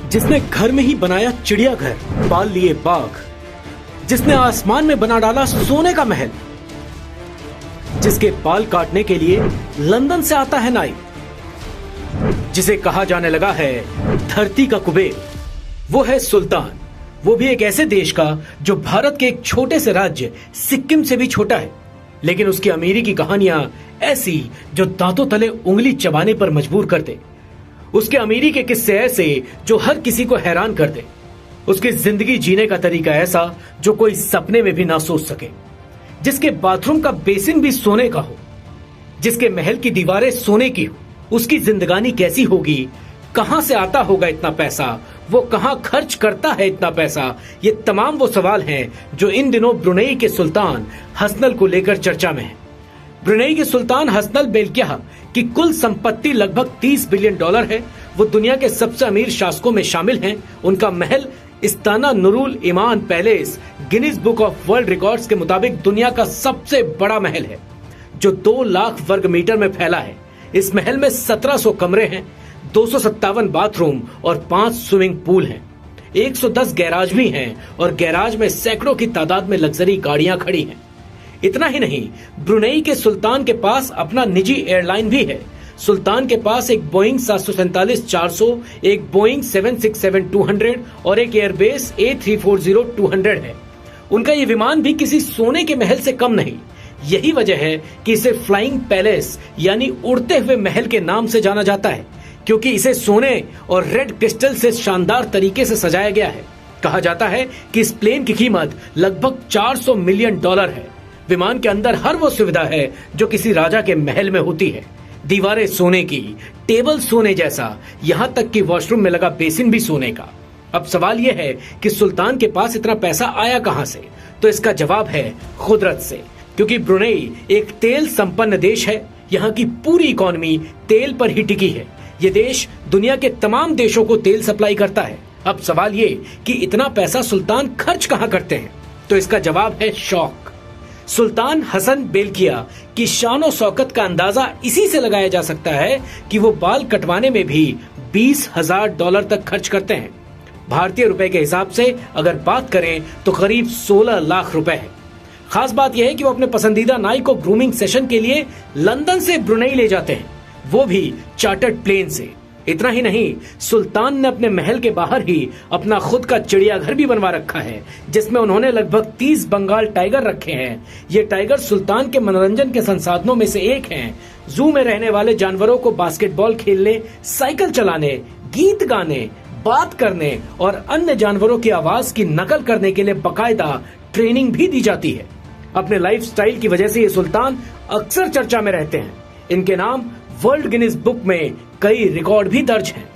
जिसने घर में ही बनाया चिड़ियाघर, पाल लिए बाघ, जिसने आसमान में बना डाला सोने का महल, जिसके बाल काटने के लिए लंदन से आता है नाई, जिसे कहा जाने लगा है धरती का कुबेर, वो है सुल्तान। वो भी एक ऐसे देश का जो भारत के एक छोटे से राज्य सिक्किम से भी छोटा है, लेकिन उसकी अमीरी की कहानियां ऐसी जो दांतों तले उंगली चबाने पर मजबूर कर दे। उसके अमीरी के किस्से ऐसे जो हर किसी को हैरान कर दे। उसकी जिंदगी जीने का तरीका ऐसा जो कोई सपने में भी ना सोच सके। जिसके बाथरूम का बेसिन भी सोने का हो, जिसके महल की दीवारें सोने की हो, उसकी जिंदगानी कैसी होगी? कहां से आता होगा इतना पैसा? वो कहां खर्च करता है इतना पैसा? ये तमाम वो सवाल हैं जो इन दिनों ब्रुनेई के सुल्तान हसनल को लेकर चर्चा में है। ब्रुनेई के सुल्तान हसनल बेल्कियाह की कुल संपत्ति लगभग $30 बिलियन है। वो दुनिया के सबसे अमीर शासकों में शामिल हैं। उनका महल Istana Nurul Iman palace Guinness Book of World Records के मुताबिक दुनिया का सबसे बड़ा महल है, जो 2 लाख वर्ग मीटर में फैला है। इस महल में 1700 कमरे हैं, 257 बाथरूम और 5 स्विमिंग पूल हैं। 110 गैराज भी हैं और गैराज में सैकड़ों की तादाद में लग्जरी गाड़ियां खड़ी हैं। इतना ही नहीं, ब्रुनेई के सुल्तान के पास अपना निजी एयरलाइन भी है। सुल्तान के पास एक बोइंग 747-400, एक बोइंग 767-200 और एक एयरबेस A340-200 है। उनका ये विमान भी किसी सोने के महल से कम नहीं। यही वजह है कि इसे फ्लाइंग पैलेस यानी उड़ते हुए महल के नाम से जाना जाता है, क्योंकि इसे सोने और रेड क्रिस्टल से शानदार तरीके से सजाया गया है। कहा जाता है कि इस प्लेन की कीमत लगभग $400 मिलियन है। विमान के अंदर हर वो सुविधा है जो किसी राजा के महल में होती है। दीवारें सोने की, टेबल सोने जैसा, यहाँ तक कि वॉशरूम में लगा बेसिन भी सोने का। अब सवाल यह है कि सुल्तान के पास इतना पैसा आया कहां से? तो इसका जवाब है कुदरत से, क्योंकि ब्रुनेई एक तेल संपन्न देश है। यहाँ की पूरी इकोनॉमी तेल पर ही टिकी है। ये देश दुनिया के तमाम देशों को तेल सप्लाई करता है। अब सवाल ये कि इतना पैसा सुल्तान खर्च कहाँ करते हैं? तो इसका जवाब है शौक। सुल्तान हसन बेल्कियाह की शान शौकत का अंदाजा इसी से लगाया जा सकता है कि वो बाल कटवाने में भी $20,000 तक खर्च करते हैं। भारतीय रुपए के हिसाब से अगर बात करें तो करीब 16 लाख रुपए है। खास बात यह है कि वो अपने पसंदीदा नाई को ग्रूमिंग सेशन के लिए लंदन से ब्रुनेई ले जाते हैं, वो भी चार्टर्ड प्लेन से। इतना ही नहीं, सुल्तान ने अपने महल के बाहर ही अपना खुद का चिड़ियाघर भी बनवा रखा है, जिसमें उन्होंने लगभग 30 बंगाल टाइगर रखे हैं। ये टाइगर सुल्तान के मनोरंजन के संसाधनों में से एक हैं। जू में रहने वाले जानवरों को बास्केटबॉल खेलने, साइकिल चलाने, गीत गाने, बात करने और अन्य जानवरों की आवाज की नकल करने के लिए बकायदा ट्रेनिंग भी दी जाती है। अपने लाइफस्टाइल की वजह से ये सुल्तान अक्सर चर्चा में रहते हैं। इनके नाम वर्ल्ड गिनीज बुक में कई रिकॉर्ड भी दर्ज हैं।